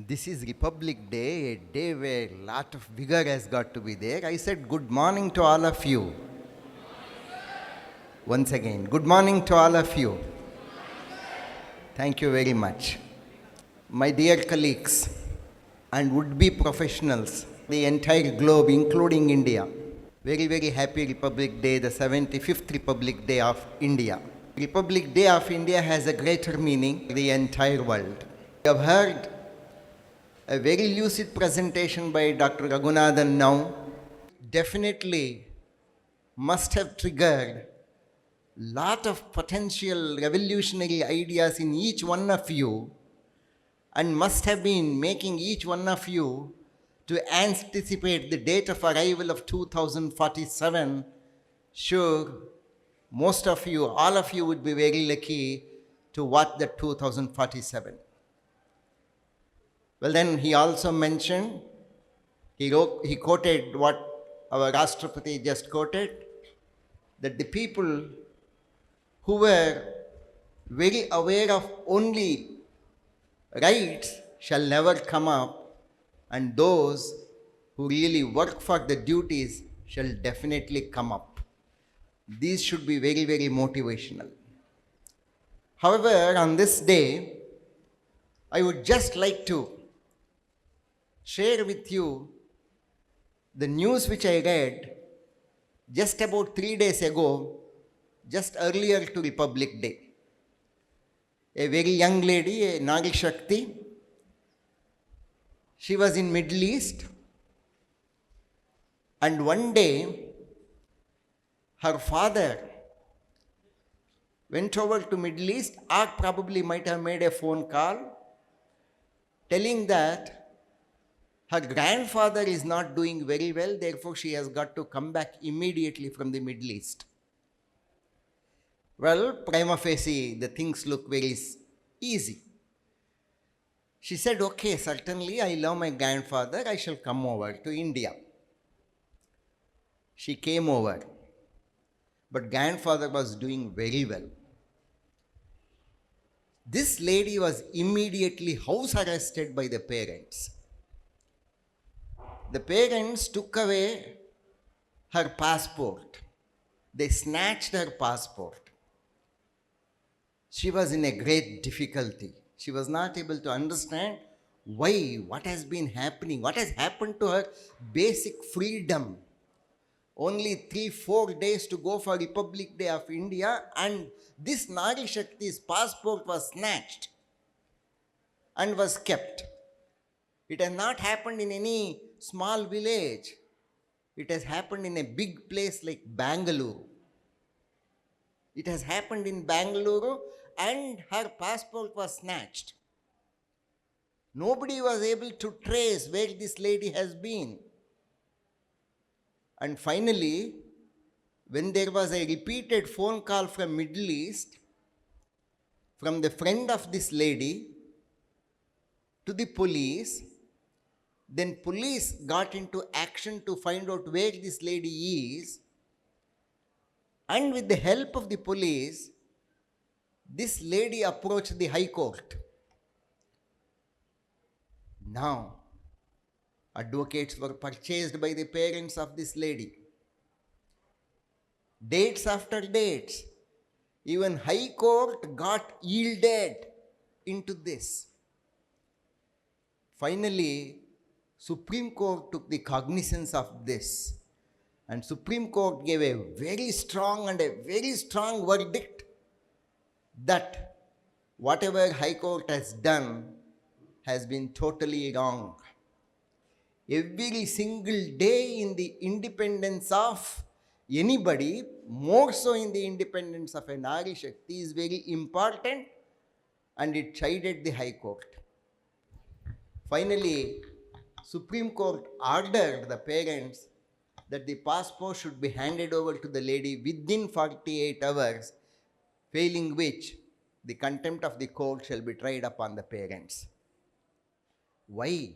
This is Republic Day, a day where a lot of vigor has got to be there. I said good morning to all of you. Once again, good morning to all of you. Thank you very much. My dear colleagues and would-be professionals, the entire globe, including India, very, very happy Republic Day, the 75th Republic Day of India. Republic Day of India has a greater meaning in the entire world. We have heard a very lucid presentation by Dr. Raghunathan now. Definitely must have triggered lot of potential revolutionary ideas in each one of you and must have been making each one of you to anticipate the date of arrival of 2047. Sure, most of you, all of you would be very lucky to watch the 2047. Well, then he also mentioned, he quoted what our Rashtrapati just quoted, that the people who were very aware of only rights shall never come up, and those who really work for the duties shall definitely come up. These should be very, very motivational. However, on this day, I would just like to share with you the news which I read just about 3 days ago, just earlier to Republic Day. A very young lady, a Nari Shakti, she was in Middle East, and one day her father went over to Middle East, or probably might have made a phone call telling that her grandfather is not doing very well, therefore she has got to come back immediately from the Middle East. Well, prima facie, the things look very easy. She said, okay, certainly I love my grandfather, I shall come over to India. She came over, but grandfather was doing very well. This lady was immediately house arrested by the parents. The parents took away her passport. They snatched her passport. She was in a great difficulty. She was not able to understand why, what has been happening, what has happened to her basic freedom. Only 3-4 days to go for Republic Day of India, and this Nari Shakti's passport was snatched and was kept. It has not happened in any small village. It has happened in a big place like Bangalore. It has happened in Bangalore, and her passport was snatched. Nobody was able to trace where this lady has been. And finally, when there was a repeated phone call from Middle East, from the friend of this lady to the police, then police got into action to find out where this lady is, and with the help of the police, this lady approached the High Court. Now, advocates were purchased by the parents of this lady. Dates after dates, even High Court got yielded into this. Finally, Supreme Court took the cognizance of this, and Supreme Court gave a very strong verdict that whatever High Court has done has been totally wrong. Every single day in the independence of anybody, more so in the independence of a Nari Shakti, is very important, and it chided the High Court. Finally, Supreme Court ordered the parents that the passport should be handed over to the lady within 48 hours, failing which the contempt of the court shall be tried upon the parents. Why?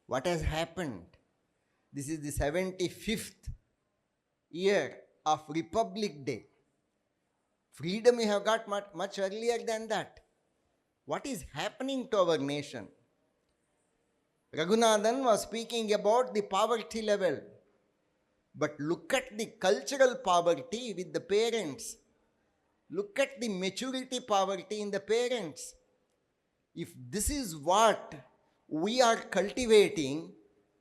What has happened? This is the 75th year of Republic Day. Freedom we have got much earlier than that. What is happening to our nation? Raghunathan was speaking about the poverty level. But look at the cultural poverty with the parents. Look at the maturity poverty in the parents. If this is what we are cultivating,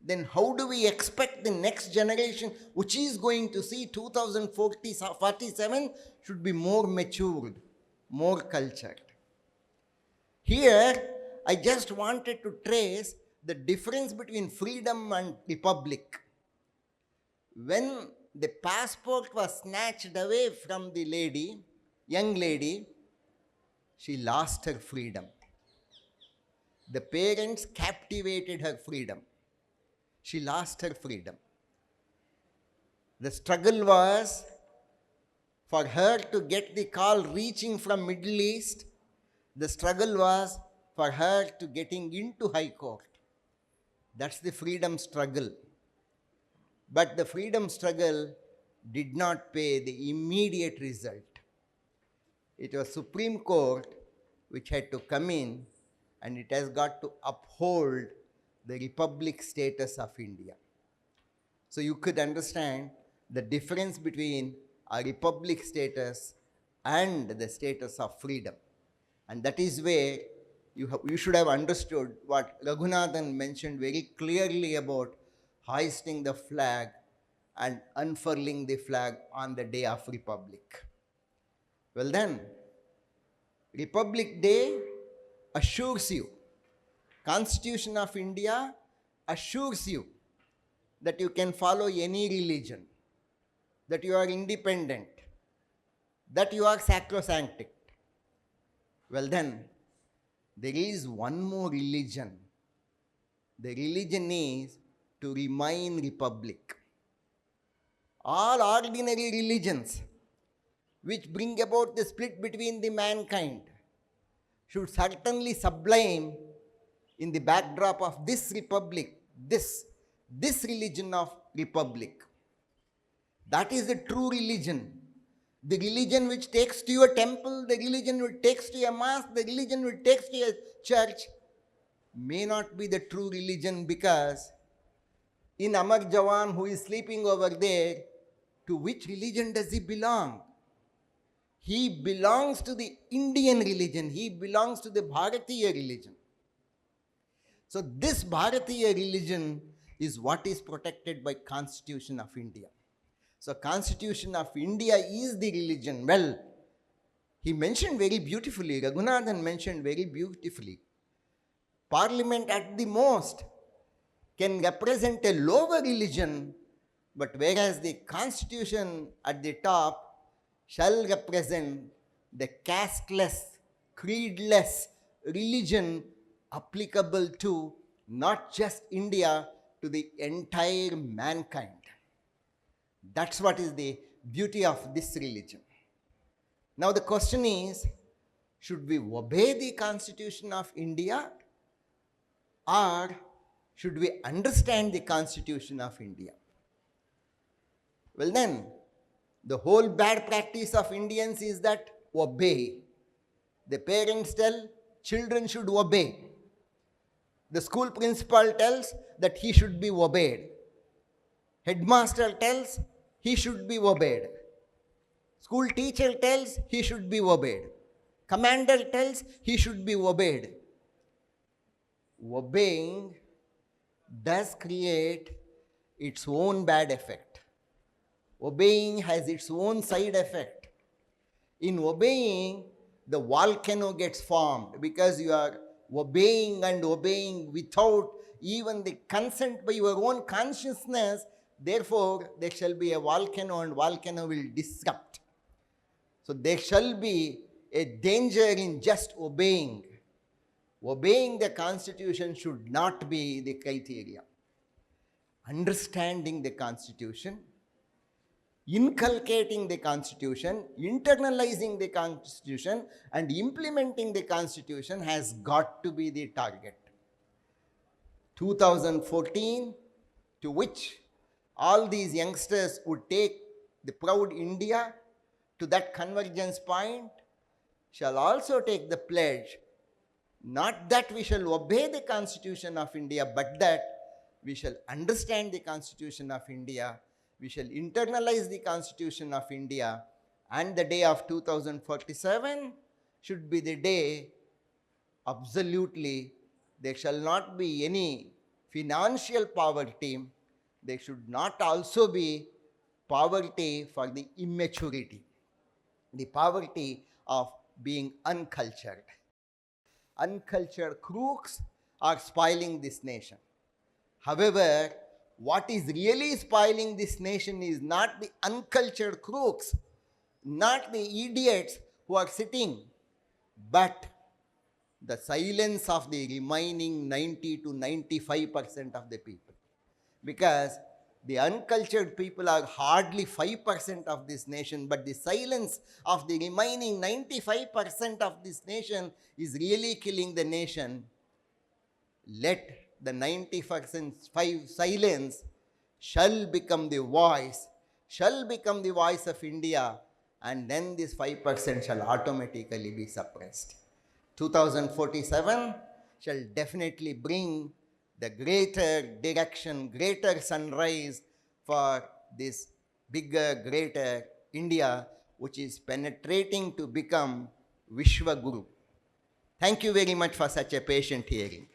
then how do we expect the next generation, which is going to see 2047, should be more matured, more cultured? Here, I just wanted to trace the difference between freedom and republic. When the passport was snatched away from the lady, young lady, she lost her freedom. The parents captivated her freedom. She lost her freedom. The struggle was for her to get the call reaching from Middle East. The struggle was for her to getting into High Court. That's the freedom struggle. But the freedom struggle did not pay the immediate result. It was Supreme Court which had to come in, and it has got to uphold the republic status of India. So you could understand the difference between a republic status and the status of freedom. And that is where you should have understood what Raghunathan mentioned very clearly about hoisting the flag and unfurling the flag on the day of Republic. Well then, Republic Day assures you, Constitution of India assures you that you can follow any religion, that you are independent, that you are sacrosanct. Well then, there is one more religion. The religion is to remain republic. All ordinary religions which bring about the split between the mankind should certainly sublime in the backdrop of this republic, this religion of republic. That is the true religion. The religion which takes to your temple, the religion which takes to your mosque, the religion which takes to your church may not be the true religion, because in Amar Jawan, who is sleeping over there, to which religion does he belong? He belongs to the Indian religion. He belongs to the Bharatiya religion. So this Bharatiya religion is what is protected by Constitution of India. So Constitution of India is the religion. Well, he mentioned very beautifully, Raghunathan mentioned very beautifully, Parliament at the most can represent a lower religion, but whereas the Constitution at the top shall represent the casteless, creedless religion applicable to not just India, to the entire mankind. That's what is the beauty of this religion. Now the question is, should we obey the Constitution of India, or should we understand the Constitution of India? Well then, the whole bad practice of Indians is that obey. The parents tell children should obey. The school principal tells that he should be obeyed. Headmaster tells he should be obeyed. School teacher tells he should be obeyed. Commander tells he should be obeyed. Obeying does create its own bad effect. Obeying has its own side effect. In obeying, the volcano gets formed because you are obeying and obeying without even the consent by your own consciousness. Therefore, there shall be a volcano, and volcano will disrupt. So there shall be a danger in just obeying. Obeying the Constitution should not be the criteria. Understanding the Constitution, inculcating the Constitution, internalizing the Constitution, and implementing the Constitution has got to be the target. 2014, to which all these youngsters would take the proud India to that convergence point, shall also take the pledge Not that we shall obey the Constitution of India, but that we shall understand the Constitution of India, we shall internalize the Constitution of India, and the day of 2047 should be the day absolutely there shall not be any financial poverty, there should not also be poverty for the immaturity, the poverty of being uncultured. Uncultured crooks are spoiling this nation. However, what is really spoiling this nation is not the uncultured crooks, not the idiots who are sitting, but the silence of the remaining 90 to 95% of the people. Because the uncultured people are hardly 5% of this nation, but the silence of the remaining 95% of this nation is really killing the nation. Let the 90% silence shall become the voice, of India, and then this 5% shall automatically be suppressed. 2047 shall definitely bring the greater direction, greater sunrise for this bigger, greater India, which is penetrating to become Vishwa Guru. Thank you very much for such a patient hearing.